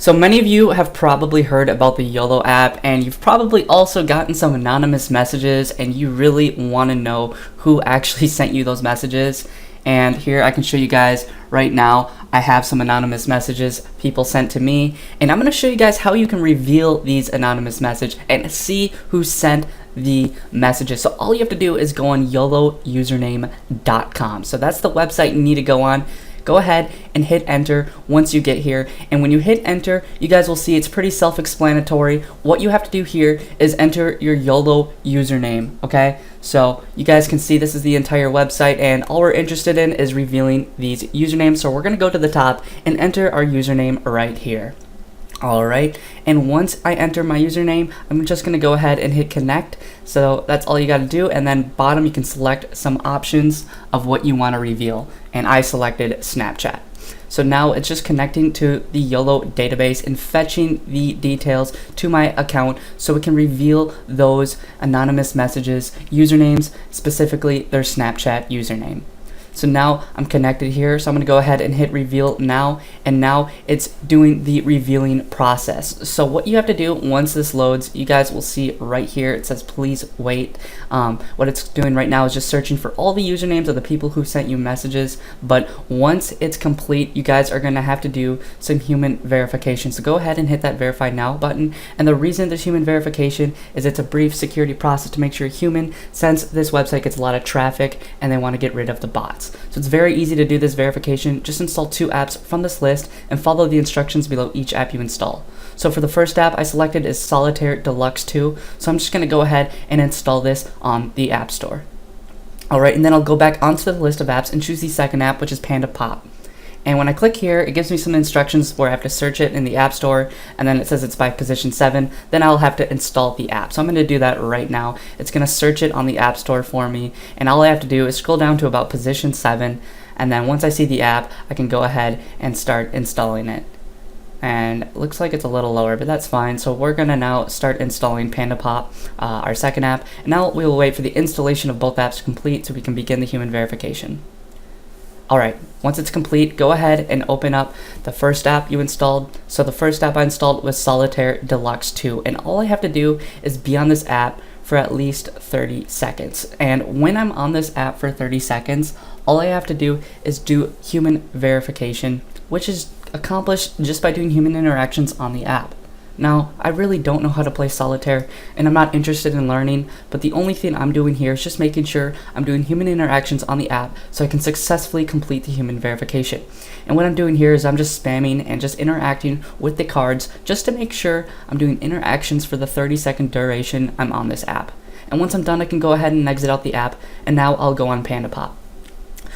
So many of you have probably heard about the Yolo app, and you've probably also gotten some anonymous messages and you really want to know who actually sent you those messages. And here I can show you guys right now. I have some anonymous messages people sent to me, and I'm going to show you guys how you can reveal these anonymous messages and see who sent the messages. So all you have to do is go on YoloUsername.com. So that's the website you need to go on. Go ahead and hit enter once you get here, and when you hit enter, you guys will see it's pretty self-explanatory. What you have to do here is enter your YOLO username, okay? So you guys can see this is the entire website, and all we're interested in is revealing these usernames. So we're gonna go to the top and enter our username right here. Alright, and once I enter my username, I'm just going to go ahead and hit connect. So that's all you got to do, and then bottom you can select some options of what you want to reveal, and I selected Snapchat. So now it's just connecting to the YOLO database and fetching the details to my account so it can reveal those anonymous messages, usernames, specifically their Snapchat username. So now I'm connected here, so I'm going to go ahead and hit reveal now, and now it's doing the revealing process. So what you have to do once this loads, you guys will see right here, it says please wait. What it's doing right now is just searching for all the usernames of the people who sent you messages, but once it's complete, you guys are going to have to do some human verification. So go ahead and hit that verify now button, and the reason there's human verification is it's a brief security process to make sure a human, since this website gets a lot of traffic and they want to get rid of the bots. So it's very easy to do this verification. Just install 2 apps from this list and follow the instructions below each app you install. So for the first app I selected is Solitaire Deluxe 2. So I'm just going to go ahead and install this on the App Store. Alright, and then I'll go back onto the list of apps and choose the second app, which is Panda Pop. And when I click here, it gives me some instructions where I have to search it in the App Store, and then it says it's by position 7. Then I'll have to install the app. So I'm going to do that right now. It's going to search it on the App Store for me, and all I have to do is scroll down to about position 7, and then once I see the app, I can go ahead and start installing it. And it looks like it's a little lower, but that's fine. So we're going to now start installing Panda Pop, our second app, and now we will wait for the installation of both apps to complete so we can begin the human verification. Alright, once it's complete, go ahead and open up the first app you installed. So the first app I installed was Solitaire Deluxe 2, and all I have to do is be on this app for at least 30 seconds. And when I'm on this app for 30 seconds, all I have to do is do human verification, which is accomplished just by doing human interactions on the app. Now, I really don't know how to play solitaire, and I'm not interested in learning, but the only thing I'm doing here is just making sure I'm doing human interactions on the app so I can successfully complete the human verification. And what I'm doing here is I'm just spamming and just interacting with the cards just to make sure I'm doing interactions for the 30-second duration I'm on this app. And once I'm done, I can go ahead and exit out the app, and now I'll go on Panda Pop.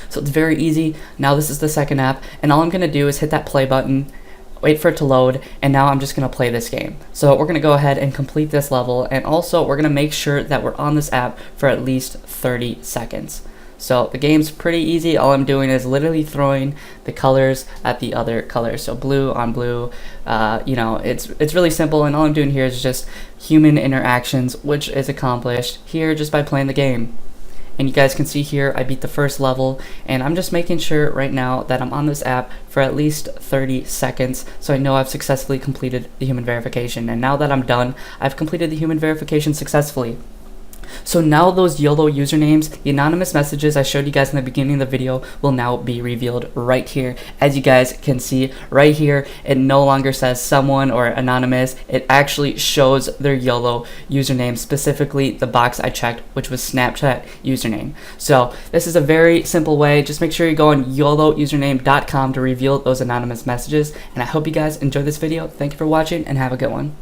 So it's very easy. Now this is the second app, and all I'm going to do is hit that play button, wait for it to load, and now I'm just going to play this game. So we're going to go ahead and complete this level, and also we're going to make sure that we're on this app for at least 30 seconds. So the game's pretty easy. All I'm doing is literally throwing the colors at the other colors. So blue on blue, you know, it's really simple, and all I'm doing here is just human interactions, which is accomplished here just by playing the game. And you guys can see here I beat the first level, and I'm just making sure right now that I'm on this app for at least 30 seconds so I know I've successfully completed the human verification. And now that I'm done, I've completed the human verification successfully. So now those YOLO usernames, the anonymous messages I showed you guys in the beginning of the video, will now be revealed right here. As you guys can see right here, it no longer says someone or anonymous. It actually shows their YOLO username, specifically the box I checked, which was Snapchat username. So this is a very simple way. Just make sure you go on YoloUsername.com to reveal those anonymous messages. And I hope you guys enjoyed this video. Thank you for watching, and have a good one.